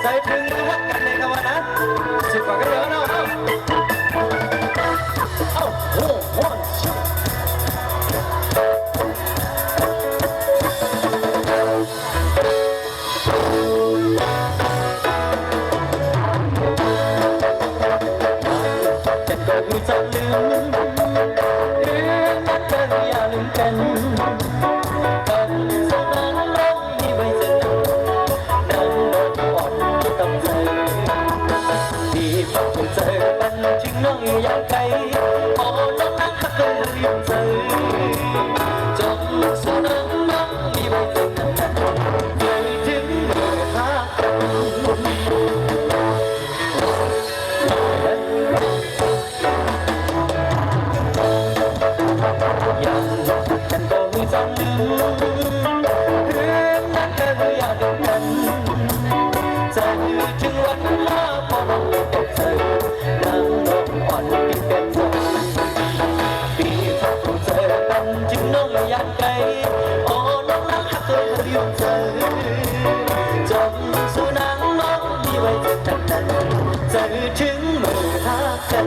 ใจถึงรักกันในคำว่านะสิบกว่ากันเยอะเนาะโอ้โหฉันก็คือจะลืมหรือนัดกันอย่าลืมกันกันสองนั้นน้องมีไว้เจอนั้นน้องอ่อนต้องเจอที่ฝักเจอปันจึงน้องอยู่อย่างไกลพอน้องนั้นหักกันลืมเจอจงสองนั้นน้องมีไว้เจอใจถึงเมื่อหักกันยังฉันก็มีจำลืมเรื่องนั้นเธออยากกันจะอยู่ถึงวันลาพอเราเป็นเธอนั่งนอนอ่อนปีเป็นเธอปีทักเธอกันจึงน้องอยากไกลอ๋อน้องรักหักเธอเดียวเธอจงสู้นางน้องมีไว้เธอตั้งนั้นจะถึงเมื่อหักกัน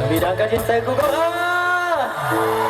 Bidang kajian saya kukuh